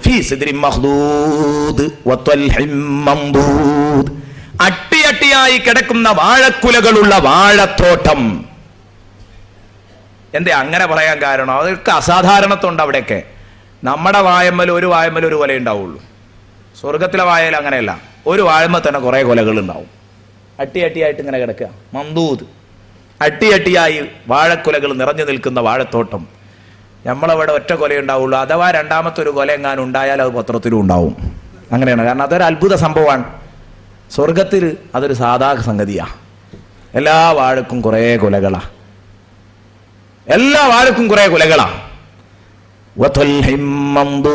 ഫീ സിദ്രിൻ മഖ്ദൂദ് വത്വൽഹിൻ മംദൂദ്. അട്ടിയട്ടിയായി കിടക്കുന്ന വാഴക്കുലകളുള്ള വാഴത്തോട്ടം. എന്തേ അങ്ങനെ പറയാൻ കാരണം? അതൊക്കെ അസാധാരണത്വമുണ്ട് അവിടെയൊക്കെ. നമ്മുടെ വാഴമ്മൽ ഒരു കൊല ഉണ്ടാവുള്ളൂ. സ്വർഗത്തിലെ വാഴയിൽ അങ്ങനെയല്ല, ഒരു വാഴമ്മ തന്നെ കുറെ കൊലകൾ ഉണ്ടാവും. അട്ടിയട്ടിയായിട്ട് ഇങ്ങനെ കിടക്കുക. മംദൂദ്, അട്ടിയട്ടിയായി വാഴക്കുലകൾ നിറഞ്ഞു നിൽക്കുന്ന വാഴത്തോട്ടം. നമ്മളവിടെ ഒറ്റ കൊല ഉണ്ടാവുള്ളൂ. അഥവാ രണ്ടാമത്തെ ഒരു കൊല എങ്ങാനും ഉണ്ടായാൽ അത് പത്രത്തിലും ഉണ്ടാവും. അങ്ങനെയാണ്. കാരണം അതൊരു അത്ഭുത സംഭവമാണ്. സ്വർഗത്തിൽ അതൊരു സാധാരണ സംഗതിയാ. എല്ലാ വാഴക്കും കുറെ കൊലകളാ. എല്ലാ വാഴക്കും കുറെ കൊലകളാ. വത്വൽഹിൻ മംദൂദ്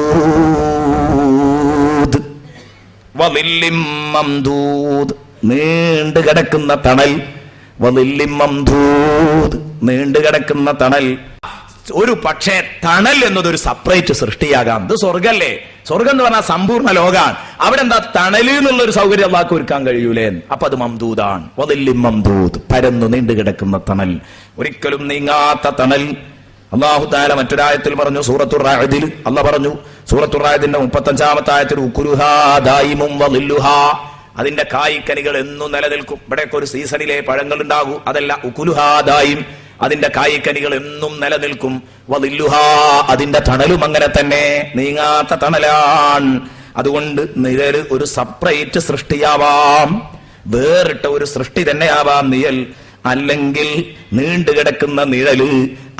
വളില്ലിൻ മംദൂദ്, നീണ്ടു കിടക്കുന്ന തണൽ. വളില്ലിൻ മംദൂദ്, നീണ്ടു കിടക്കുന്ന തണൽ. ഒരു പക്ഷേ തണൽ എന്നതൊരു സെപ്പറേറ്റ് സൃഷ്ടിയാകാം. ഇത് സ്വർഗല്ലേ? സ്വർഗം എന്ന് പറഞ്ഞാൽ സമ്പൂർണ്ണ ലോകാണ്. അവിടെ എന്താ തണല് എന്നുള്ളൊരു സൗകര്യം അള്ളാഹ്ക്ക് ഒരുക്കാൻ കഴിയൂലേ? അപ്പൊ അത് മംദൂദാണ്. വളില്ലിൻ മംദൂദ്, പരന്നു നീണ്ടു കിടക്കുന്ന തണൽ, ഒരിക്കലും നീങ്ങാത്ത തണൽ. അല്ലാഹു തആല മറ്റൊരായത്തിൽ പറഞ്ഞു, സൂറത്തുർ റഅദിൽ അല്ലാഹ് പറഞ്ഞു, സൂറത്തുർ റഅദിന്റെ 35-ാമത്തെ ആയത്തിൽ ഉകുലുഹാ ദായിമും വളില്ലുഹാ, അതിന്റെ കായ്ക്കനികൾ എന്നും നിലനിൽക്കും. ഇവിടെയൊക്കെ ഒരു സീസണിലെ പഴങ്ങൾ ഉണ്ടാകൂ, അതല്ല. ഉകുലുഹാ ദായിം, അതിന്റെ കായ്ക്കനികൾ എന്നും നിലനിൽക്കും. വളില്ലുഹാ, അതിന്റെ തണലും അങ്ങനെ തന്നെ, നീങ്ങാത്ത തണലാണ്. അതുകൊണ്ട് നിഴൽ ഒരു സെപ്പറേറ്റ് സൃഷ്ടിയാവാം, വേറിട്ട ഒരു സൃഷ്ടി തന്നെയാവാം നിഴൽ. അല്ലെങ്കിൽ നീണ്ടുകിടക്കുന്ന നിഴല്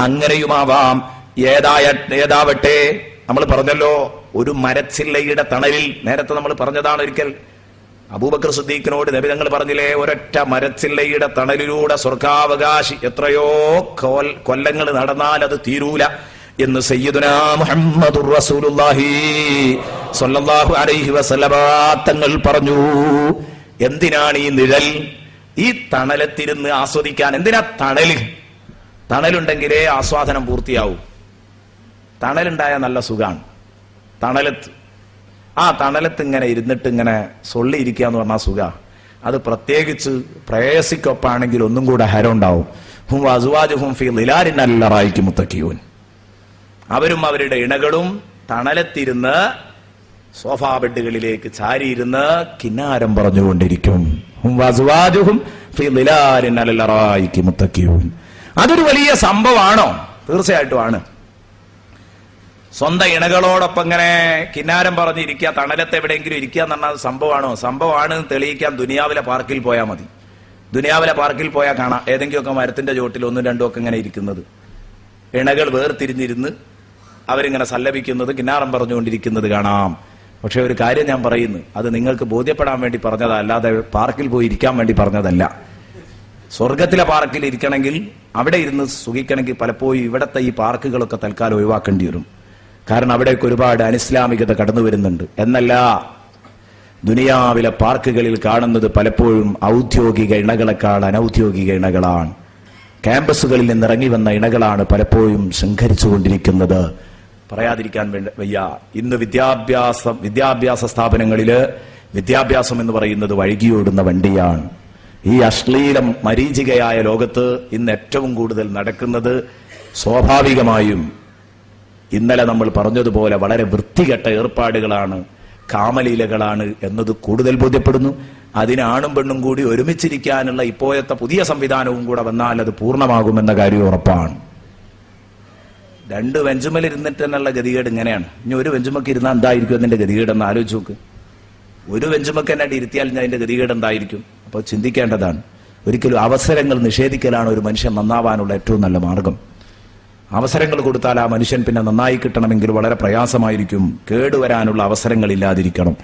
അങ്ങനെയുമാവാം. ഏതാവട്ടെ, നമ്മൾ പറഞ്ഞല്ലോ ഒരു മരച്ചില്ലയുടെ തണലിൽ. നേരത്തെ നമ്മൾ പറഞ്ഞതാണ് ഒരിക്കൽ. അബൂബക്കർ സിദ്ദീഖിനോട് നബി തങ്ങൾ പറഞ്ഞില്ലേ, ഒരൊറ്റ മരച്ചില്ലയുടെ തണലിലൂടെ സ്വർഗാവകാശി എത്രയോ കൊല്ലങ്ങൾ നടന്നാൽ അത് തീരൂല എന്ന് സയ്യിദുനാ മുഹമ്മദുർ റസൂലുള്ളാഹി സ്വല്ലല്ലാഹു അലൈഹി വസല്ലമ തങ്ങൾ പറഞ്ഞു. എന്തിനാണ് ഈ നിഴൽ? ഈ തണലത്തിരുന്ന് ആസ്വദിക്കാൻ. എന്തിനാ തണല്? തണലുണ്ടെങ്കിലേ ആസ്വാദനം പൂർത്തിയാവൂ. തണലുണ്ടായ നല്ല സുഖാണ്. തണലത്ത്, ആ തണലത്ത് ഇങ്ങനെ ഇരുന്നിട്ട് ഇങ്ങനെ സൊള്ളിയിരിക്കുക എന്ന് പറഞ്ഞാൽ സുഖ. അത് പ്രത്യേകിച്ച് പ്രേയസിക്കൊപ്പാണെങ്കിൽ ഒന്നും കൂടെ ഹരം ഉണ്ടാവും. ഹും അസ്വാജുഹും ഫീ ളിലാലിൻ അലൽ അറായികി മുത്തഖിയൂൻ. അവരും അവരുടെ ഇണകളും തണലത്തിരുന്ന് സോഫാ ബെഡുകളിലേക്ക് ചാരിയിരുന്ന് കിന്നാരം പറഞ്ഞുകൊണ്ടിരിക്കും. ഹും അസ്വാജുഹും ഫീ ളിലാലിൻ അലൽ അറായികി മുത്തഖിയൂൻ. അതൊരു വലിയ സംഭവമാണോ? തീർച്ചയായിട്ടും ആണ്. സ്വന്തം ഇണകളോടൊപ്പം ഇങ്ങനെ കിന്നാരം പറഞ്ഞിരിക്കുക, തണലത്ത് എവിടെയെങ്കിലും ഇരിക്കുക എന്ന് പറഞ്ഞാൽ സംഭവമാണോ? സംഭവമാണ് തെളിയിക്കാൻ ദുനിയാവിലെ പാർക്കിൽ പോയാൽ മതി. ദുനിയാവിലെ പാർക്കിൽ പോയാൽ കാണാം ഏതെങ്കിലുമൊക്കെ മരത്തിന്റെ ചോട്ടിൽ ഒന്നും രണ്ടും ഒക്കെ ഇങ്ങനെ ഇരിക്കുന്നത്. ഇണകൾ വേർതിരിഞ്ഞിരുന്ന് അവരിങ്ങനെ സല്ലപിക്കുന്നത്, കിന്നാരം പറഞ്ഞുകൊണ്ടിരിക്കുന്നത് കാണാം. പക്ഷെ ഒരു കാര്യം ഞാൻ പറയുന്നു, അത് നിങ്ങൾക്ക് ബോധ്യപ്പെടാൻ വേണ്ടി പറഞ്ഞതാ, അല്ലാതെ പാർക്കിൽ പോയി ഇരിക്കാൻ വേണ്ടി പറഞ്ഞതല്ല. സ്വർഗത്തിലെ പാർക്കിൽ ഇരിക്കണമെങ്കിൽ, അവിടെ ഇരുന്ന് സുഖിക്കണമെങ്കിൽ പലപ്പോഴും ഇവിടത്തെ ഈ പാർക്കുകളൊക്കെ തൽക്കാലം ഒഴിവാക്കേണ്ടി വരും. കാരണം അവിടേക്ക് ഒരുപാട് അനിസ്ലാമികത കടന്നു വരുന്നുണ്ട്. എന്നല്ല, ദുനിയാവിലെ പാർക്കുകളിൽ കാണുന്നത് പലപ്പോഴും ഔദ്യോഗിക ഇണകളെക്കാൾ അനൌദ്യോഗിക ഇണകളാണ്. ക്യാമ്പസുകളിൽ നിന്നിറങ്ങി വന്ന ഇണകളാണ് പലപ്പോഴും ശൃംഖരിച്ചുകൊണ്ടിരിക്കുന്നത്. പറയാതിരിക്കാൻ വയ്യ. ഇന്ന് വിദ്യാഭ്യാസ സ്ഥാപനങ്ങളില് വിദ്യാഭ്യാസം എന്ന് പറയുന്നത് വഴുകിയോടുന്ന വണ്ടിയാണ്. ഈ അശ്ലീലം മരീചികയായ ലോകത്ത് ഇന്ന് ഏറ്റവും കൂടുതൽ നടക്കുന്നത് സ്വാഭാവികമായും ഇന്നലെ നമ്മൾ പറഞ്ഞതുപോലെ വളരെ വൃത്തികെട്ട ഏർപ്പാടുകളാണ്, കാമലീലകളാണ് എന്നത് കൂടുതൽ ബോധ്യപ്പെടുന്നു. അതിനാണും പെണ്ണും കൂടി ഒരുമിച്ചിരിക്കാനുള്ള ഇപ്പോഴത്തെ പുതിയ സംവിധാനവും കൂടെ വന്നാൽ അത് പൂർണ്ണമാകുമെന്ന കാര്യം ഉറപ്പാണ്. രണ്ട് വെഞ്ചുമൽ ഇരുന്നിട്ട് തന്നെയുള്ള ഗതികേട് ഇങ്ങനെയാണ്. ഇനി ഒരു വെഞ്ചുമക്ക് ഇരുന്നാൽ എന്തായിരിക്കും അതിന്റെ ഗതികേടെന്ന് ആലോചിച്ച് നോക്ക്. ഒരു വെഞ്ചുമക്ക് തന്നെ ഇരുത്തിയാൽ അതിന്റെ ഗതികേട് എന്തായിരിക്കും? അപ്പോൾ ചിന്തിക്കേണ്ടതാണ്. ഒരിക്കലും അവസരങ്ങൾ നിഷേധിക്കലാണ് ഒരു മനുഷ്യൻ നന്നാവാനുള്ള ഏറ്റവും നല്ല മാർഗം. അവസരങ്ങൾ കൊടുത്താൽ ആ മനുഷ്യൻ പിന്നെ നന്നായി കിട്ടണമെങ്കിൽ വളരെ പ്രയാസമായിരിക്കും. കേടുവരാനുള്ള അവസരങ്ങൾ ഇല്ലാതിരിക്കണം.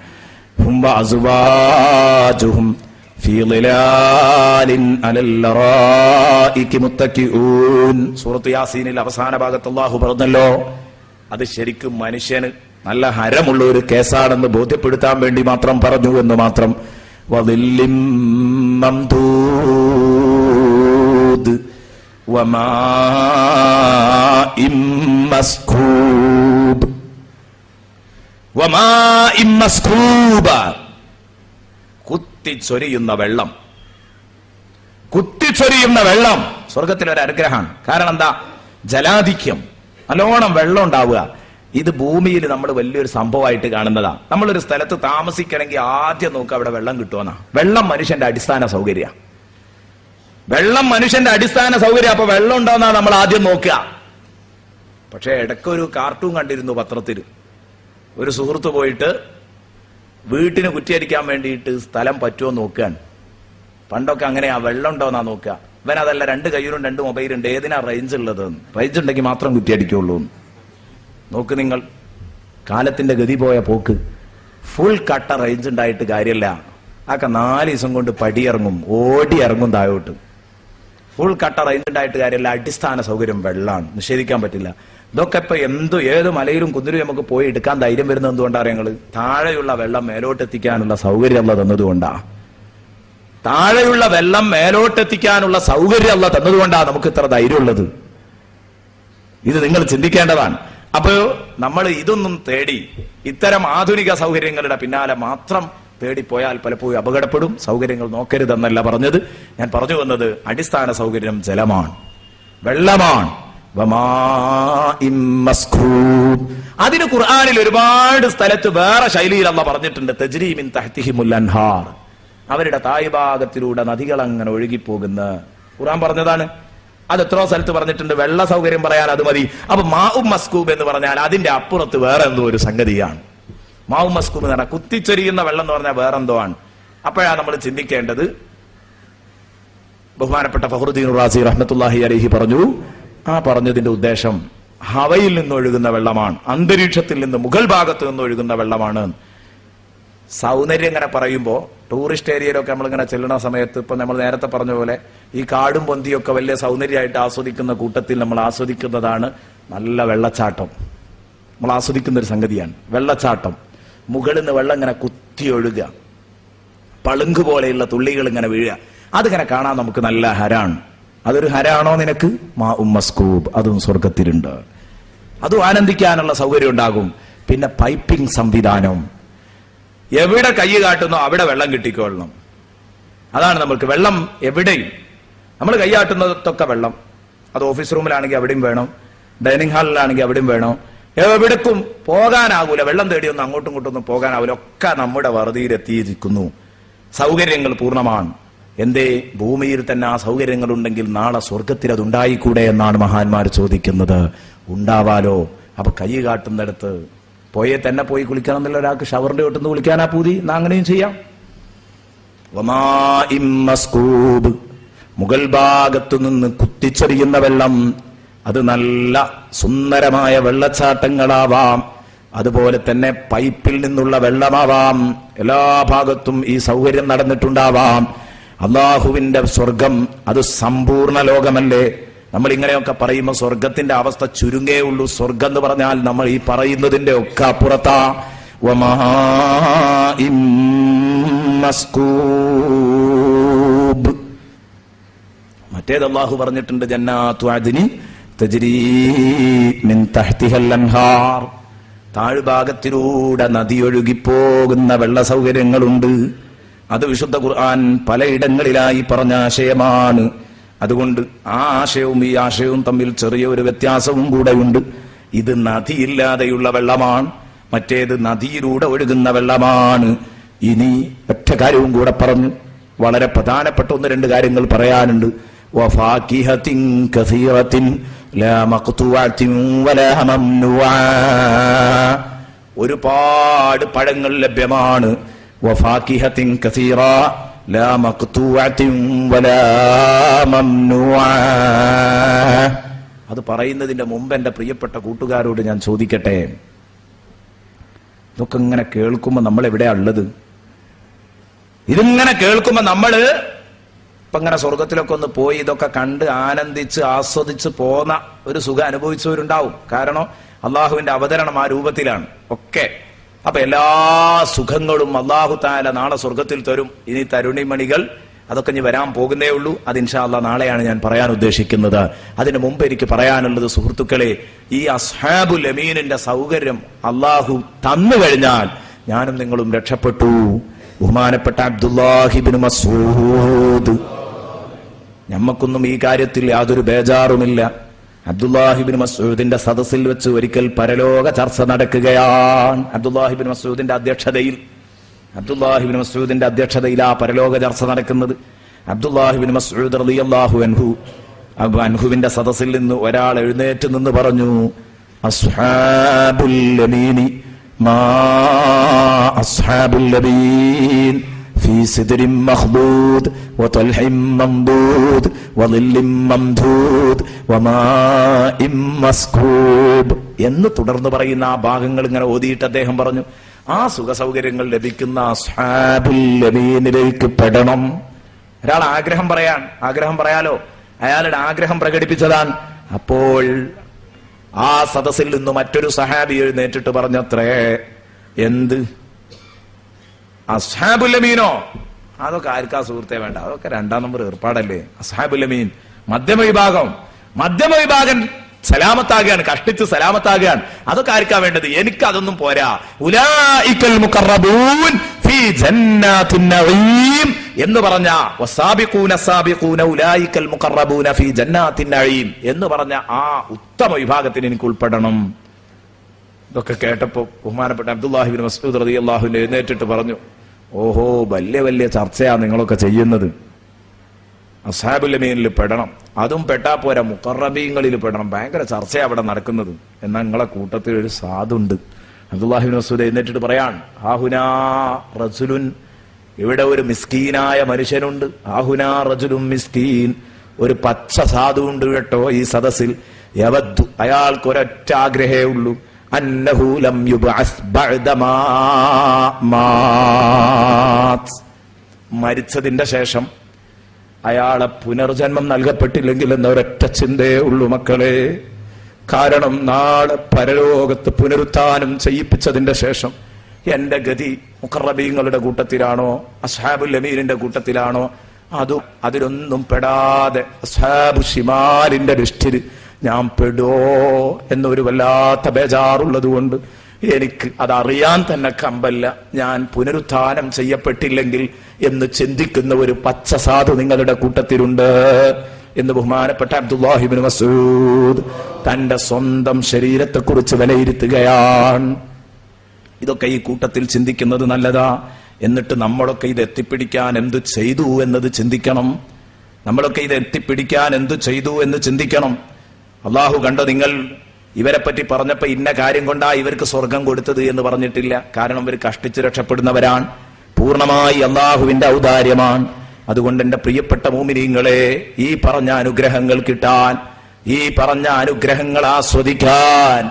സൂറത്ത് യാസീനിൽ അവസാന ഭാഗത്ത് അല്ലാഹു പറഞ്ഞല്ലോ, അത് ശരിക്കും മനുഷ്യന് നല്ല ഹരമുള്ള ഒരു കേസാണെന്ന് ബോധ്യപ്പെടുത്താൻ വേണ്ടി മാത്രം പറഞ്ഞു എന്ന് മാത്രം. വദില്ലിം മംദൂദ് വമാഇം മസ്കൂബ്. വമാഇം മസ്കൂബ, കുത്തിച്ചൊരിയുന്ന വെള്ളം. കുത്തിച്ചൊരിയുന്ന വെള്ളം സ്വർഗത്തിലൊരു അനുഗ്രഹമാണ്. കാരണം എന്താ? ജലാധിക്യം, നല്ലോണം വെള്ളം ഉണ്ടാവുക. ഇത് ഭൂമിയിൽ നമ്മൾ വലിയൊരു സംഭവമായിട്ട് കാണുന്നതാ. നമ്മളൊരു സ്ഥലത്ത് താമസിക്കണമെങ്കിൽ ആദ്യം നോക്കുക അവിടെ വെള്ളം കിട്ടുമെന്നാ. വെള്ളം മനുഷ്യന്റെ അടിസ്ഥാന സൗകര്യ. വെള്ളം മനുഷ്യന്റെ അടിസ്ഥാന സൗകര്യം. അപ്പൊ വെള്ളം ഉണ്ടോന്നാ നമ്മൾ ആദ്യം നോക്കുക. പക്ഷെ ഇടയ്ക്കൊരു കാർട്ടൂൺ കണ്ടിരുന്നു പത്രത്തിൽ. ഒരു സുഹൃത്ത് പോയിട്ട് വീട്ടിന് കുറ്റിയടിക്കാൻ വേണ്ടിയിട്ട് സ്ഥലം പറ്റുമോ നോക്കുകയാണ്. പണ്ടൊക്കെ അങ്ങനെയാ, വെള്ളം ഉണ്ടോന്നാ നോക്കുക. ഇവൻ അതല്ല, 2 കയ്യിലും 2 മൊബൈലുണ്ട്, ഏതിനാ റേഞ്ച് ഉള്ളത്? റേഞ്ച് ഉണ്ടെങ്കിൽ മാത്രം കുറ്റിയടിക്കുള്ളൂ. നോക്ക് നിങ്ങൾ, കാലത്തിന്റെ ഗതി പോയ പോക്ക്. ഫുൾ കട്ട റേഞ്ച് ഉണ്ടായിട്ട് കാര്യമില്ല. ആക്കെ 4 ദിവസം കൊണ്ട് പടിയിറങ്ങും, ഓടി ഇറങ്ങും താഴോട്ട്. ഫുൾ കട്ട റേഞ്ച് ഉണ്ടായിട്ട് കാര്യമില്ല. അടിസ്ഥാന സൗകര്യം വെള്ളമാണ്, നിഷേധിക്കാൻ പറ്റില്ല. ഇതൊക്കെ ഇപ്പൊ ഏത് മലയിലും കുന്നിലും നമുക്ക് പോയി എടുക്കാൻ ധൈര്യം വരുന്നത് എന്തുകൊണ്ടാണ്? ഞങ്ങള് താഴെയുള്ള വെള്ളം മേലോട്ടെത്തിക്കാനുള്ള സൗകര്യം അല്ല തന്നതുകൊണ്ടാ. താഴെയുള്ള വെള്ളം മേലോട്ടെത്തിക്കാനുള്ള സൗകര്യം അല്ല തന്നതുകൊണ്ടാ നമുക്ക് ഇത്ര ധൈര്യമുള്ളത്. ഇത് നിങ്ങൾ ചിന്തിക്കേണ്ടതാണ്. അപ്പോ നമ്മൾ ഇതൊന്നും തേടി ഇത്തരം ആധുനിക സൗകര്യങ്ങളുടെ പിന്നാലെ മാത്രം തേടിപ്പോയാൽ പലപ്പോഴും അപകടപ്പെടും. സൗകര്യങ്ങൾ നോക്കരുതെന്നല്ല പറഞ്ഞത്. ഞാൻ പറഞ്ഞു വന്നത് അടിസ്ഥാന സൗകര്യം ജലമാണ്, വെള്ളമാണ്. അതിന് ഖുർആനിൽ ഒരുപാട് സ്ഥലത്ത് വേറെ ശൈലിയിൽ അല്ലാഹു പറഞ്ഞിട്ടുണ്ട്. തജ്രീ മിൻ തഹ്തിഹിമുൽ അൻഹാർ, അവരുടെ താഴ്ഭാഗത്തിലൂടെ നദികൾ അങ്ങനെ ഒഴുകിപ്പോകുന്ന ഖുർആൻ പറഞ്ഞതാണ്. അത് എത്രയോ സ്ഥലത്ത് പറഞ്ഞിട്ടുണ്ട്. വെള്ള സൗകര്യം പറയാൻ അത് മതി. അപ്പൊ മാഉം മസ്കൂബ് എന്ന് പറഞ്ഞാൽ അതിന്റെ അപ്പുറത്ത് വേറെ എന്തോ ഒരു സംഗതിയാണ്. മാഉം മസ്കൂബ് എന്ന് പറഞ്ഞാൽ കുത്തിച്ചൊരിയുന്ന വെള്ളം എന്ന് പറഞ്ഞാൽ വേറെന്തോ ആണ്. അപ്പോഴാണ് നമ്മൾ ചിന്തിക്കേണ്ടത്. ബഹുമാനപ്പെട്ട ഫഖ്റുദ്ദീൻ റാസി റഹ്മത്തുള്ളാഹി അലൈഹി പറഞ്ഞു, ആ പറഞ്ഞതിന്റെ ഉദ്ദേശം ഹവയിൽ നിന്നൊഴുകുന്ന വെള്ളമാണ്, അന്തരീക്ഷത്തിൽ നിന്ന് മുകൾ ഭാഗത്ത് നിന്ന് ഒഴുകുന്ന വെള്ളമാണ്. സൗന്ദര്യം ഇങ്ങനെ പറയുമ്പോൾ ടൂറിസ്റ്റ് ഏരിയയിലൊക്കെ നമ്മളിങ്ങനെ ചെല്ലുന്ന സമയത്ത് ഇപ്പൊ നമ്മൾ നേരത്തെ പറഞ്ഞ പോലെ ഈ കാടും പൊന്തിയൊക്കെ വലിയ സൗന്ദര്യമായിട്ട് ആസ്വദിക്കുന്ന കൂട്ടത്തിൽ നമ്മൾ ആസ്വദിക്കുന്നതാണ് നല്ല വെള്ളച്ചാട്ടം. നമ്മൾ ആസ്വദിക്കുന്ന ഒരു സംഗതിയാണ് വെള്ളച്ചാട്ടം. മുകളിൽ നിന്ന് വെള്ളം ഇങ്ങനെ കുത്തി ഒഴുകുക, പളുങ്ക് പോലെയുള്ള തുള്ളികൾ ഇങ്ങനെ വീഴുക. അതിങ്ങനെ കാണാൻ നമുക്ക് നല്ല ഹരാണ്. അതൊരു ഹരാണോ നിനക്ക്? മാഉം മസ്കൂബ്, അതും സ്വർഗത്തിലുണ്ട്. അതും ആനന്ദിക്കാനുള്ള സൗകര്യം ഉണ്ടാകും. പിന്നെ പൈപ്പിംഗ് സംവിധാനം, എവിടെ കൈ കാട്ടുന്നോ അവിടെ വെള്ളം കിട്ടിക്കൊള്ളണം. അതാണ് നമ്മൾക്ക് വെള്ളം എവിടെയും. നമ്മൾ കൈയാട്ടുന്നതൊക്കെ വെള്ളം. അത് ഓഫീസ് റൂമിലാണെങ്കിൽ അവിടെയും വേണം, ഡൈനിങ് ഹാളിലാണെങ്കിൽ അവിടെയും വേണം. എവിടേക്കും പോകാനാകൂല, വെള്ളം തേടിയൊന്നും അങ്ങോട്ടും ഇങ്ങോട്ടും ഒന്നും പോകാനാവില്ല. ഒക്കെ നമ്മുടെ വറുതിയിലെത്തിയിരിക്കുന്നു. സൗകര്യങ്ങൾ പൂർണ്ണമാണ്. എന്തേ? ഭൂമിയിൽ തന്നെ ആ സൗകര്യങ്ങൾ ഉണ്ടെങ്കിൽ നാളെ സ്വർഗത്തിൽ അത് ഉണ്ടായിക്കൂടെ എന്നാണ് മഹാന്മാർ ചോദിക്കുന്നത്. ഉണ്ടാവാലോ. അപ്പൊ കൈ കാട്ടുന്നിടത്ത് പോയെ തന്നെ പോയി കുളിക്കണം എന്നുള്ള ഒരാൾക്ക് ഷവറിന്റെ ഒട്ടുന്ന് കുളിക്കാനാ പൂതി, എന്നാ അങ്ങനെയും ചെയ്യാം. മുകൾ ഭാഗത്തു നിന്ന് കുത്തിച്ചൊരിയുന്ന വെള്ളം, അത് നല്ല സുന്ദരമായ വെള്ളച്ചാട്ടങ്ങളാവാം. അതുപോലെ തന്നെ പൈപ്പിൽ നിന്നുള്ള വെള്ളമാവാം. എല്ലാ ഭാഗത്തും ഈ സൗകര്യം നടന്നിട്ടുണ്ടാവാം. അള്ളാഹുവിന്റെ സ്വർഗം അത് സമ്പൂർണ്ണ ലോകമല്ലേ? നമ്മൾ ഇങ്ങനെയൊക്കെ പറയുമ്പോൾ സ്വർഗത്തിന്റെ അവസ്ഥ ചുരുങ്ങേ ഉള്ളൂ. സ്വർഗം എന്ന് പറഞ്ഞാൽ നമ്മൾ ഈ പറയുന്നതിന്റെ ഒക്കെ അപ്പുറത്താ. മറ്റേത് അള്ളാഹു പറഞ്ഞിട്ടുണ്ട്, ജന്നാത്തു അദ്നി തജ്രീ മിൻ തഹ്തിഹൽ അൻഹാർ, താഴ്ഭാഗത്തിലൂടെ നദിയൊഴുകിപ്പോകുന്ന വെള്ള സൗകര്യങ്ങളുണ്ട്. അത് വിശുദ്ധ ഖുർആൻ പലയിടങ്ങളിലായി പറഞ്ഞ ആശയമാണ്. അതുകൊണ്ട് ആ ആശയവും ഈ ആശയവും തമ്മിൽ ചെറിയൊരു വ്യത്യാസവും കൂടെയുണ്ട്. ഇത് നദിയില്ലാതെയുള്ള വെള്ളമാണ്, മറ്റേത് നദിയിലൂടെ ഒഴുകുന്ന വെള്ളമാണ്. ഇനി ഒറ്റ കാര്യവും കൂടെ പറഞ്ഞു, വളരെ പ്രധാനപ്പെട്ട 1-2 കാര്യങ്ങൾ പറയാനുണ്ട്. വഫാകിഹത്തിൻ കസീറത്തിൻ ലാ മഖ്തുഅത്തിൻ വലാ മംനുഅ, ഒരുപാട് പഴങ്ങൾ ലഭ്യമാണ്. വഫാകിഹത്തിൻ കസീറ ലാ മഖ്തുഅത്തിൻ വലാ മംനുഅ. അത് പറയുന്നതിന്റെ മുമ്പ് എന്റെ പ്രിയപ്പെട്ട കൂട്ടുകാരോട് ഞാൻ ചോദിക്കട്ടെ, ഇതൊക്കെ ഇങ്ങനെ കേൾക്കുമ്പോ നമ്മൾ എവിടെയാ ഉള്ളത്? ഇതിങ്ങനെ കേൾക്കുമ്പോ നമ്മള് ഇപ്പൊ ഇങ്ങനെ സ്വർഗത്തിലൊക്കെ ഒന്ന് പോയി ഇതൊക്കെ കണ്ട് ആനന്ദിച്ച് ആസ്വദിച്ച് പോന്ന ഒരു സുഖം അനുഭവിച്ചവരുണ്ടാവും. കാരണം അള്ളാഹുവിന്റെ അവതരണം ആ രൂപത്തിലാണ് ഒക്കെ. അപ്പൊ എല്ലാ സുഖങ്ങളും അള്ളാഹു തആല നാളെ സ്വർഗത്തിൽ തരും. ഇനി തരുണിമണികൾ അതൊക്കെ ഇനി വരാൻ പോകുന്നേ ഉള്ളൂ. അത് ഇൻഷാ അല്ലാഹ് നാളെയാണ് ഞാൻ പറയാൻ ഉദ്ദേശിക്കുന്നത്. അതിനു മുമ്പ് എനിക്ക് പറയാനുള്ളത്, സുഹൃത്തുക്കളെ, ഈ അസ്ഹാബുൽ യമീനിന്റെ സൗകര്യം അള്ളാഹു തന്നു കഴിഞ്ഞാൽ ഞാനും നിങ്ങളും രക്ഷപ്പെട്ടു. ബഹുമാനപ്പെട്ട അബ്ദുല്ലാഹി ഇബ്നു മസ്ഊദ്, ഞമ്മക്കൊന്നും ഈ കാര്യത്തിൽ യാതൊരു ബേജാറുമില്ല. അബ്ദുല്ലാഹിബ്നു മസ്ഊദിന്റെ സദസ്സിൽ വെച്ച് ഒരിക്കൽ പരലോക ചർച്ച നടക്കുകയാണ്. അബ്ദുല്ലാഹിബ്നു മസ്ഊദിന്റെ അധ്യക്ഷതയിൽ ആ പരലോക ചർച്ച നടക്കുന്നത്. അബ്ദുല്ലാഹിബ്നു മസ്ഊദ് റളിയല്ലാഹു അൻഹുവിന്റെ സദസ്സിൽ നിന്ന് ഒരാൾ എഴുന്നേറ്റ് നിന്ന് പറഞ്ഞു, അസ്ഹാബുൽ യമീനി മാ അസ്ഹാബുൽ യമീൻ ഫീ സിദ്രിൻ മഖ്ദൂദ് വതൽഹിൻ മംദൂദ് വളില്ലിൻ മംദൂദ് വമാഇൻ മസ്കൂബ് എന്ന് തുടർന്ന് പറയുന്ന ആ ഭാഗങ്ങൾ ഇങ്ങനെ ഓതിയിട്ട് അദ്ദേഹം പറഞ്ഞു, ആ സുഖസൗകര്യങ്ങൾ ലഭിക്കുന്ന അസ്ഹാബുൽ യമീനിലേക്ക് പെടണം. ഒരാൾ ആഗ്രഹം പറയാലോ, അയാളുടെ ആഗ്രഹം പ്രകടിപ്പിച്ചതാണ്. അപ്പോൾ ആ സദസ്സിൽ നിന്ന് മറ്റൊരു സഹാബി എഴുന്നേറ്റിട്ട് പറഞ്ഞത്രേ, എന്ത് അസ്ഹാബുൽ യമീനോ? അതൊക്കെ ആർക്കാ സുഹൃത്തെ വേണ്ട, അതൊക്കെ 2ാം നമ്പർ ഏർപ്പാടല്ലേ. അസ്ഹാബുൽ യമീൻ മധ്യമ വിഭാഗം സലാമത്താകുകയാണ്, കഷ്ടിച്ച് സലാമത്താകുകയാണ്. അതൊക്കെ ആർക്കാ വേണ്ടത്? എനിക്ക് അതൊന്നും പോരാ. ഉലൈകൽ മുഖറബൂൻ ഫീ ജന്നാത്തിൻ നഈം എന്ന് പറഞ്ഞ വസാബിഖൂന സാബിഖൂന ഉലൈകൽ മുഖറബൂന ഫീ ജന്നാത്തിൻ നഈം എന്ന് പറഞ്ഞ ആ ഉത്തമ വിഭാഗത്തിന് എനിക്ക് ഉൾപ്പെടണം. ഇതൊക്കെ കേട്ടപ്പോ ബഹുമാനപ്പെട്ട അബ്ദുല്ലാഹിബ്നു മസ്ഊദ് റളിയല്ലാഹു അൻഹു എഴുന്നേറ്റിട്ട് പറഞ്ഞു, ഓഹോ, വലിയ ചർച്ചയാ നിങ്ങളൊക്കെ ചെയ്യുന്നത്. അസ്ഹാബുൽ യമീനിൽ പെടണം, അതും പെട്ടാ പോരാ, മുഖറബീങ്ങളിൽ പെടണം. ഭയങ്കര ചർച്ചയാ അവിടെ നടക്കുന്നത്. എന്നാൽ നിങ്ങളെ കൂട്ടത്തിൽ ഒരു സാധുണ്ട്. അബ്ദുല്ലാഹിബ്നു മസ്ഊദ് എഴുന്നേറ്റിട്ട് പറയാൻ, ഹാഹുനാ റജുലുൻ, ഇവിടെ ഒരു മിസ്കീനായ മനുഷ്യനുണ്ട്. ഹാഹുനാ റജുലുൻ മിസ്കീൻ, ഒരു പച്ച സാധുണ്ട് കേട്ടോ ഈ സദസ്സിൽ. യവദ്ദു, അയാൾക്ക് ഒരൊറ്റ ആഗ്രഹേ ഉള്ളൂ, അന്നഹു ലം യുബ്അസ് ബഅദമാ മാത്, മരിച്ചതിന്റെ ശേഷം അയാളെ പുനർജന്മം നൽകപ്പെട്ടില്ലെങ്കിൽ എന്ന ഒരൊറ്റ ചിന്തയേ ഉള്ളൂ മക്കളെ. കാരണം നാളെ പരലോകത്ത് പുനരുത്ഥാനം ചെയ്യിപ്പിച്ചതിന്റെ ശേഷം എന്റെ ഗതി മുഖറബീങ്ങളുടെ കൂട്ടത്തിലാണോ അസ്ഹാബുൽ യമീനിന്റെ കൂട്ടത്തിലാണോ? അതിലൊന്നും പെടാതെ അസ്ഹാബു ഷിമാലിന്റെ ലിസ്റ്റിൽ ഞാൻ പെടോ എന്നൊരു വല്ലാത്ത ബേജാറുള്ളത് കൊണ്ട് എനിക്ക് അതറിയാൻ തന്നെ കമ്പല്ല. ഞാൻ പുനരുത്ഥാനം ചെയ്യപ്പെട്ടില്ലെങ്കിൽ എന്ന് ചിന്തിക്കുന്ന ഒരു പച്ച സാധു നിങ്ങളുടെ കൂട്ടത്തിലുണ്ട് എന്ന് ബഹുമാനപ്പെട്ട അബ്ദുല്ലാഹിബ്നു മസ്ഊദ് തന്റെ സ്വന്തം ശരീരത്തെക്കുറിച്ച് വിലയിരുത്തുകയാണ്. ഇതൊക്കെ ഈ കൂട്ടത്തിൽ ചിന്തിക്കുന്നത് നല്ലതാ. എന്നിട്ട് നമ്മളൊക്കെ ഇത് എത്തിപ്പിടിക്കാൻ എന്ത് ചെയ്തു എന്നത് ചിന്തിക്കണം. എന്ന് ചിന്തിക്കണം. അള്ളാഹു കണ്ടോ, നിങ്ങൾ ഇവരെ പറ്റി പറഞ്ഞപ്പോ ഇന്ന കാര്യം കൊണ്ടാ ഇവർക്ക് സ്വർഗം കൊടുത്തത് എന്ന് പറഞ്ഞിട്ടില്ല. കാരണം ഇവർ കഷ്ടിച്ച് രക്ഷപ്പെടുന്നവരാണ്. പൂർണ്ണമായി അള്ളാഹുവിന്റെ ഔദാര്യമാണ്. അതുകൊണ്ട് എന്റെ പ്രിയപ്പെട്ട മുഅ്മിനീങ്ങളെ, ഈ പറഞ്ഞ അനുഗ്രഹങ്ങൾ കിട്ടാൻ, ഈ പറഞ്ഞ അനുഗ്രഹങ്ങൾ ആസ്വദിക്കാൻ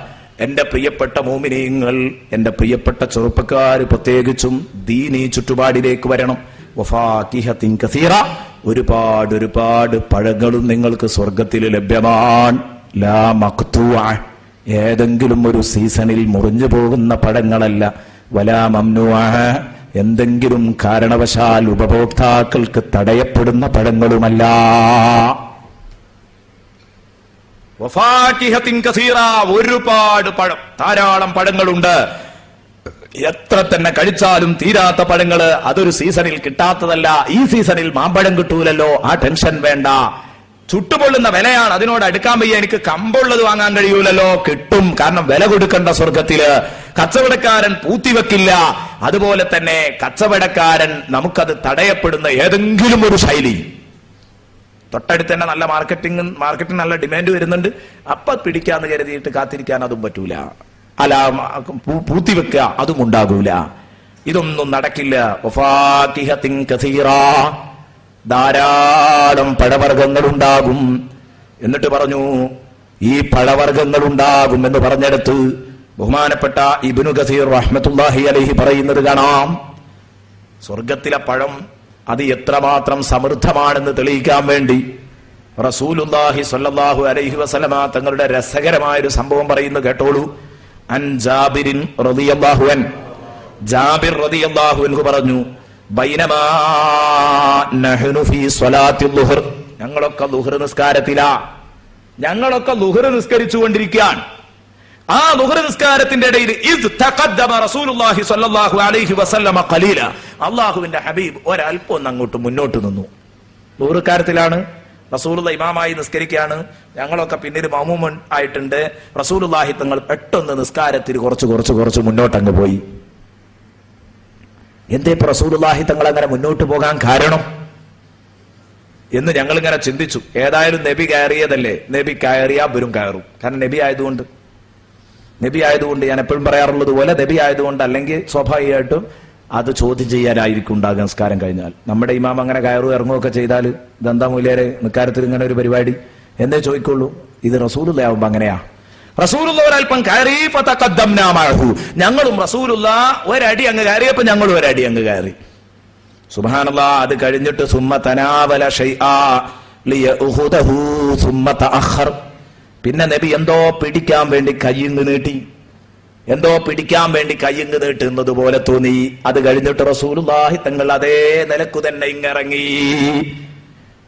എന്റെ പ്രിയപ്പെട്ട മുഅ്മിനീങ്ങൾ, എന്റെ പ്രിയപ്പെട്ട ചെറുപ്പക്കാർ പ്രത്യേകിച്ചും ദീനീ ചുറ്റുപാടിലേക്ക് വരണം. വഫാകിഹത്തിൻ കസീറ, ഒരുപാട് പഴങ്ങളും നിങ്ങൾക്ക് സ്വർഗത്തിൽ ലഭ്യമാണ്. ലാ മഖ്തൂഅ, ഏതെങ്കിലും ഒരു സീസണിൽ മുറിഞ്ഞു പോകുന്ന പഴങ്ങളല്ല. വലാ മംനൂഅ, എന്തെങ്കിലും കാരണവശാൽ ഉപഭോക്താക്കൾക്ക് തടയപ്പെടുന്ന പഴങ്ങളുമല്ല. വഫാകിഹത്തിൻ കസീറ, ഒരുപാട് പഴം, ധാരാളം പഴങ്ങളുണ്ട്. എത്ര തന്നെ കഴിച്ചാലും തീരാത്ത പഴങ്ങള്. അതൊരു സീസണിൽ കിട്ടാത്തതല്ല. ഈ സീസണിൽ മാമ്പഴം കിട്ടൂലല്ലോ, ആ ടെൻഷൻ വേണ്ട. ചുട്ടുപൊള്ളുന്ന വിലയാണ്, അതിനോട് അടുക്കാൻ വയ്യ. എനിക്ക് കമ്പുള്ളത് വാങ്ങാൻ കഴിയൂലല്ലോ. കിട്ടും, കാരണം വില കൊടുക്കേണ്ട സ്വർഗത്തില്. കച്ചവടക്കാരൻ പൂത്തിവെക്കില്ല. അതുപോലെ തന്നെ കച്ചവടക്കാരൻ നമുക്കത് തടയപ്പെടുന്ന ഏതെങ്കിലും ഒരു ശൈലി, തൊട്ടടുത്ത് തന്നെ നല്ല മാർക്കറ്റിന് നല്ല ഡിമാൻഡ് വരുന്നുണ്ട്, അപ്പൊ പിടിക്കാന്ന് കരുതിയിട്ട് കാത്തിരിക്കാൻ അതും പറ്റൂല. അല്ല, പൂത്തിവെക്കുക അതും ഉണ്ടാകൂല. ഇതൊന്നും നടക്കില്ല. വഫാകിഹത്തിൻ കസീറ, ധാരാളം പഴവർഗ്ഗങ്ങൾ ഉണ്ടാകും. എന്നിട്ട് പറഞ്ഞു, ഈ പഴവർഗ്ഗങ്ങൾ ഉണ്ടാകും എന്ന് പറഞ്ഞെടുത്ത് ബഹുമാനപ്പെട്ട ഇബ്നു കസീർ റഹ്മത്തുള്ളാഹി അലൈഹി പറയുന്നത് കാണാം. സ്വർഗത്തിലെ പഴം അത് എത്രമാത്രം സമൃദ്ധമാണെന്ന് തെളിയിക്കാൻ വേണ്ടി റസൂലുള്ളാഹി സ്വല്ലല്ലാഹു അലൈഹി വസല്ലമ തങ്ങളുടെ രസകരമായൊരു സംഭവം പറയുന്നു, കേട്ടോളൂ. അൻ ജാബിരിൻ റളിയല്ലാഹു അൻ, ജാബിർ റളിയല്ലാഹു അൻഹു പറഞ്ഞു, ബൈനമാ നഹ്നു ഫീ സ്വലാത്തിൽ ളുഹർ, ഞങ്ങളൊക്കെ ളുഹർ നിസ്കാരത്തിലാ. ഞങ്ങളൊക്കെ ളുഹർ നിസ്കരിച്ചുകൊണ്ടിരിക്കുകയാണ്. ആ ളുഹർ നിസ്കാരത്തിന്റെ ഇടയിൽ ഇദ് തഖദ്ദമ റസൂലുള്ളാഹി സ്വല്ലല്ലാഹു അലൈഹി വസല്ലമ ഖലീല, അല്ലാഹുവിന്റെ ഹബീബ് ഒരൽപ്പം അങ്ങോട്ട് മുന്നോട്ട് നിന്നു. ളുഹർ നിസ്കാരത്തിലാണ്. റസൂലുള്ള ഇമാമായി നിസ്കരിക്കുകയാണ്, ഞങ്ങളൊക്കെ പിന്നീട് മഅ്മൂമൻ ആയിട്ടുണ്ട്. റസൂലുള്ളാഹി തങ്ങൾ പെട്ടെന്ന് നിസ്കാരത്തിൽ കുറച്ച് മുന്നോട്ടങ്ങ് പോയി. എന്തേ റസൂലുള്ളാഹി തങ്ങൾ അങ്ങനെ മുന്നോട്ട് പോകാൻ കാരണം എന്ന് ഞങ്ങൾ ഇങ്ങനെ ചിന്തിച്ചു. ഏതായാലും നബി കയറിയതല്ലേ, നബി കയറിയാ വരും കയറും. കാരണം നബി ആയതുകൊണ്ട് ഞാൻ എപ്പോഴും പറയാറുള്ളത് പോലെ നബി ആയതുകൊണ്ട്, അല്ലെങ്കിൽ സ്വാഭാവികമായിട്ടും അത് ചോദ്യം ചെയ്യാനായിരിക്കും ഉണ്ടാകുക നിസ്കാരം കഴിഞ്ഞാൽ. നമ്മുടെ ഇമാം അങ്ങനെ കയറും ഇറങ്ങുകയൊക്കെ ചെയ്താൽ ഇതെന്താ മൂല്യരെ നിസ്കാരത്തിൽ ഇങ്ങനെ ഒരു പരിപാടി എന്നേ ചോദിക്കുള്ളൂ. ഇത് റസൂലുള്ള ആവുമ്പോ അങ്ങനെയാ. റസൂലുള്ള ഒരൽപ്പം കയറി, ഞങ്ങളും റസൂലുള്ള ഒരടി അങ്ങ് കയറിയപ്പോ ഞങ്ങളും ഒരടി അങ്ങ് കയറി. സുബ്ഹാനല്ലാഹ്. അത് കഴിഞ്ഞിട്ട് സുമ്മ തനാവല ശൈആ ലിയഖുദഹു സുമ്മ തഅഖർ. പിന്നെ നബി എന്തോ പിടിക്കാൻ വേണ്ടി കയ്യിങ്ങ് നീട്ടി, നീട്ടുന്നത് പോലെ തോന്നി. അത് കഴിഞ്ഞിട്ട് റസൂലുള്ളാഹി തങ്ങൾ അതേ നിലക്ക് തന്നെ ഇങ്ങിറങ്ങി,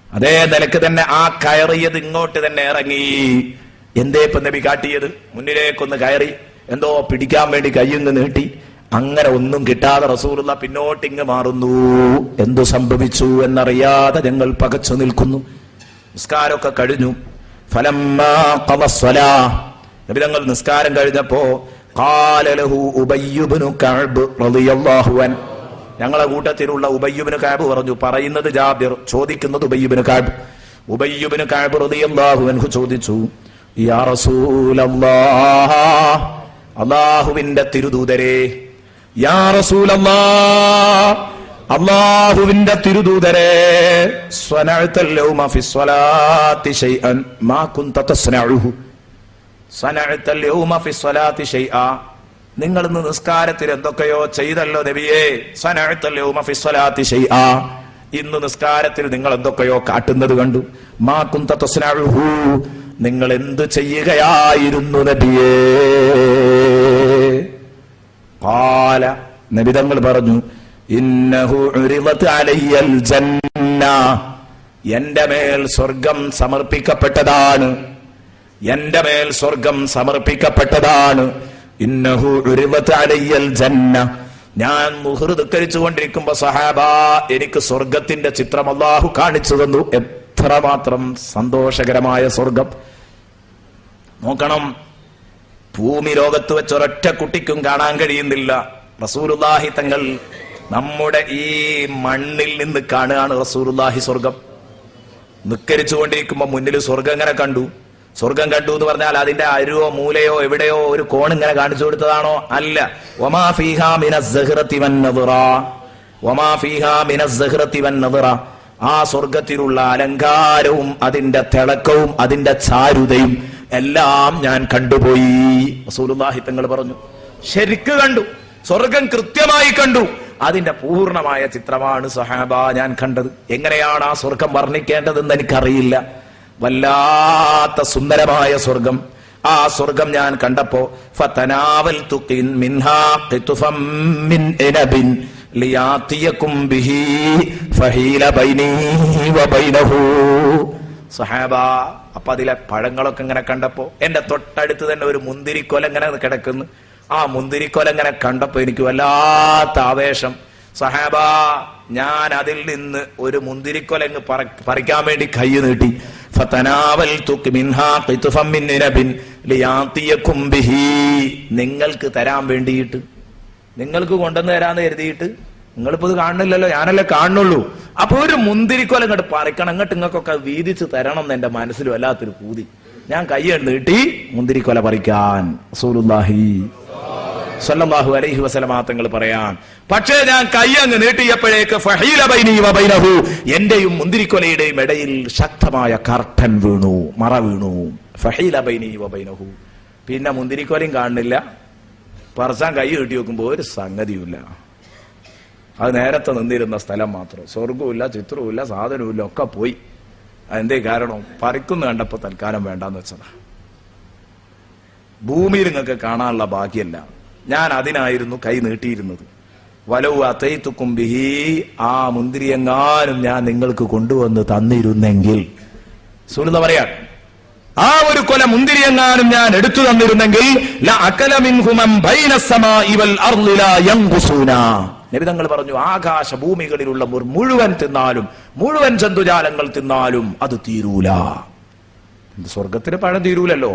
അതേ നിലക്ക് തന്നെ ആ കയറിയത് ഇങ്ങോട്ട് തന്നെ ഇറങ്ങി. എന്തേ ഇപ്പൊ നബി കാട്ടിയത്? മുന്നിലേക്കൊന്ന് കയറി, എന്തോ പിടിക്കാൻ വേണ്ടി കയ്യിങ്ങ് നീട്ടി. അങ്ങനെ ഒന്നും കിട്ടാതെ റസൂലുള്ള പിന്നോട്ടിങ്ങ് മാറുന്നു. എന്തു സംഭവിച്ചു എന്നറിയാതെ ഞങ്ങൾ പകച്ചു നിൽക്കുന്നു. നിസ്കാരമൊക്കെ കഴിഞ്ഞു. ഫലമ്മാ ഖളസ്സലാ, നബി തങ്ങൾ നിസ്കാരം കഴിഞ്ഞപ്പോ ഖാല ലഹു ഉബയ്യ് ഇബ്നു കഅബ് റളിയല്ലാഹു അൻഹു, ഞങ്ങളെ കൂട്ടത്തിലുള്ള ഉബയ്യ് ഇബ്നു കഅബ് പറഞ്ഞു. പറയുന്നത് ജാബിർ, ചോദിക്കുന്നത് ഉബയ്യ് ഇബ്നു കഅബ്. ഉബയ്യ് ഇബ്നു കഅബ് റളിയല്ലാഹു അൻഹു ചോദിച്ചു, യാ റസൂലല്ലാഹ്, അല്ലാഹുവിന്റെ തിരുദൂതരേ, യാ റസൂലല്ലാഹ്, അല്ലാഹുവിന്റെ തിരുദൂതരേ, സ്വനഅതൽ യൗമ ഫിസ്സലാത്തി ശൈഅൻ മാ കുൻത തസ്നഉഹു. സ്വനഅതൽ യൗമ ഫിസ്സലാത്തി ശൈഅ, നിങ്ങൾ ഇന്ന് നിസ്കാരത്തിൽ എന്തൊക്കെയോ ചെയ്തല്ലോ നബിയേ. സ്വനഅതൽ യൗമ ഫിസ്സലാത്തി ശൈഅ, ഇന്ന് നിസ്കാരത്തിൽ നിങ്ങൾ എന്തൊക്കെയോ കാട്ടുന്നത് കണ്ടു. മാ കുൻത തസ്നഉഹു, നിങ്ങൾ എന്ത് ചെയ്യുകയായിരുന്നു നബിയേ? ഖാല, നബി തങ്ങൾ പറഞ്ഞു, ഇന്നഹു ഉരിദത് അലയ്യൽ ജന്ന, എന്റെ മേൽ സ്വർഗം സമർപ്പിക്കപ്പെട്ടതാണ്, എന്റെ മേൽ സ്വർഗം സമർപ്പിക്കപ്പെട്ടതാണ്. ഇന്നഹു ഉരിദത് അലയ്യൽ ജന്ന, ഞാൻ മുഹ്ർ ധിക്കരിച്ചുകൊണ്ടിരിക്കുമ്പോ സഹാബ എനിക്ക് സ്വർഗത്തിന്റെ ചിത്രം അല്ലാഹു കാണിച്ചു തന്നു. എത്രമാത്രം സന്തോഷകരമായ സ്വർഗം നോക്കണം. ഭൂമി ലോകത്ത് വെച്ച് ഒരൊറ്റ കുട്ടിക്കും കാണാൻ കഴിയുന്നില്ല. റസൂലുള്ളാഹി തങ്ങൾ നമ്മുടെ ഈ മണ്ണിൽ നിന്ന് കാണുകയാണ് റസൂലുള്ളാഹി സ്വർഗം. നിക്കരിച്ചുകൊണ്ടിരിക്കുമ്പോ മുന്നിൽ സ്വർഗം ഇങ്ങനെ കണ്ടു. സ്വർഗം കണ്ടു എന്ന് പറഞ്ഞാൽ അതിന്റെ അരുവോ മൂലയോ എവിടെയോ ഒരു കോൺ ഇങ്ങനെ കാണിച്ചു കൊടുത്തതാണോ? അല്ല. വമാ ഫീഹാ മിനസ് സഹ്റതി വന്നദറ, വമാ ഫീഹാ മിനസ് സഹ്റതി വന്നദറ, ആ സ്വർഗത്തിലുള്ള അലങ്കാരവും അതിന്റെ തിളക്കവും അതിന്റെ ചാരുതയും എല്ലാം ഞാൻ കണ്ടുപോയി. റസൂലുള്ളാഹി തങ്ങൾ പറഞ്ഞു, ശരിക്ക് കണ്ടു, സ്വർഗം കൃത്യമായി കണ്ടു. അതിന്റെ പൂർണ്ണമായ ചിത്രമാണ് സഹാബ ഞാൻ കണ്ടത്. എങ്ങനെയാണ് ആ സ്വർഗം വർണ്ണിക്കേണ്ടതെന്ന് എനിക്കറിയില്ല. വല്ലാത്ത സുന്ദരമായ സ്വർഗം. ആ സ്വർഗം ഞാൻ കണ്ടപ്പോ ഫതനാവൽതു മിൻഹാ ഖിത്ഫം മിൻ ഇനബിൻ ലിയാതിയകും ബിഹി ഫഹീല ബൈനി വബൈനഹു. സഹാബ, അപ്പൊ അതിലെ പഴങ്ങളൊക്കെ ഇങ്ങനെ കണ്ടപ്പോ എന്റെ തൊട്ടടുത്ത് തന്നെ ഒരു മുന്തിരിക്കൊല ഇങ്ങനെ കിടക്കുന്നു. ആ മുന്തിരിക്കൊല ഇങ്ങനെ കണ്ടപ്പോ എനിക്ക് വല്ലാത്ത ആവേശം. സഹാബ, ഞാൻ അതിൽ നിന്ന് ഒരു മുന്തിരിക്കൊല പറിക്കാൻ വേണ്ടി കൈ നീട്ടി. ഫതനാവൽതു മിൻഹാ ഖിത്ഫം മിൻ ഇനബിൻ ലിയാതിയകും ബിഹി, നിങ്ങൾക്ക് തരാൻ വേണ്ടിയിട്ട്, നിങ്ങൾക്ക് കൊണ്ടുവന്ന് തരാന്ന് കരുതിയിട്ട്. നിങ്ങളിപ്പോ ഇത് കാണുന്നില്ലല്ലോ, ഞാനല്ലേ കാണുന്നുള്ളൂ. അപ്പൊ ഒരു മുന്തിരിക്കൊല ഇങ്ങോട്ട് പറിക്കണം, ഇങ്ങോട്ട് നിങ്ങൾക്കൊക്കെ വീതിച്ച് തരണം എന്ന് എന്റെ മനസ്സിൽ വല്ലാത്തൊരു പൂതി. ഞാൻ കൈ നീട്ടി മുന്തിരിക്കൊല പറിക്കാൻ. റസൂലുള്ളാഹി സ്വല്ലല്ലാഹു അലൈഹി വസല്ലം തങ്ങൾ പറയാൻ. പക്ഷേ ഞാൻ കൈ അങ്ങ് നീട്ടിയപ്പോഴേക്ക് ഫഹീല ബൈനി വബൈനഹു, എന്റെയും മുന്തിരിക്കൊലയുടെയും ഇടയിൽ ശക്തമായ കർട്ടൻ വീണു, മറ വീണു. ഫഹീല ബൈനി വബൈനഹു. പിന്നെ മുന്തിരിക്കൊലയും കാണുന്നില്ല, പറച്ചാൻ കൈ നീട്ടി വെക്കുമ്പോ ഒരു സംഗതിയുമില്ല. അത് നേരത്തെ നിന്നിരുന്ന സ്ഥലം മാത്രം. സ്വർഗവുമില്ല, ചിത്രവുമില്ല, സാധനവുമില്ല, ഒക്കെ പോയി. അതെന്തേ കാരണം? പറിക്കുന്നു കണ്ടപ്പോ തൽക്കാലം വേണ്ടാന്ന് വെച്ചതാ. ഭൂമിയിൽ നിങ്ങൾക്ക് കാണാനുള്ള ഭാഗ്യമല്ല. ഞാൻ അതിനായിരുന്നു കൈ നീട്ടിയിരുന്നത്. വലൗ അതൈതുകും ബിഹി, ആ മുന്തിരിയെങ്ങാനും ഞാൻ നിങ്ങൾക്ക് കൊണ്ടുവന്ന് തന്നിരുന്നെങ്കിൽ, സുനിത പറയാ, ആ ഒരു കൊല മുന്തിരിയെങ്ങാനും ഞാൻ എടുത്തു തന്നിരുന്നെങ്കിൽ, ലഅകല മിൻഹു മൻ ബൈന സമാഇ വൽ അർളി ലാ യൻഖുസൂന, നബി തങ്ങൾ പറഞ്ഞു, ആകാശ ഭൂമികളിലുള്ള മുഴുവൻ തിന്നാലും, മുഴുവൻ ജന്തുജാലങ്ങൾ തിന്നാലും അത് തീരൂല. സ്വർഗത്തിന് പഴം തീരൂലല്ലോ.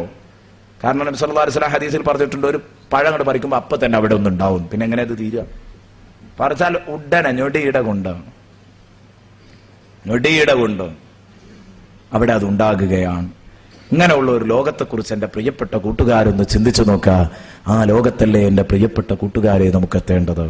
കാരണം നബി സല്ലല്ലാഹു അലൈഹി വസല്ലം ഹദീസിൽ പറഞ്ഞിട്ടുണ്ട്, ഒരു പഴം അങ്ങോട്ട് പറിക്കുമ്പോൾ അപ്പൊ തന്നെ അവിടെ ഒന്നുണ്ടാവും. പിന്നെ എങ്ങനെ അത് തീരുക? പറിച്ചാൽ ഉടനെ ഞൊടിയിട കൊണ്ട് അവിടെ അത് ഉണ്ടാകുകയാണ്. ഇങ്ങനെയുള്ള ഒരു ലോകത്തെക്കുറിച്ച് എൻ്റെ പ്രിയപ്പെട്ട കൂട്ടുകാരൊന്ന് ചിന്തിച്ചു നോക്കുക. ആ ലോകത്തല്ലേ എൻ്റെ പ്രിയപ്പെട്ട കൂട്ടുകാരെ നമുക്ക് എത്തേണ്ടത്.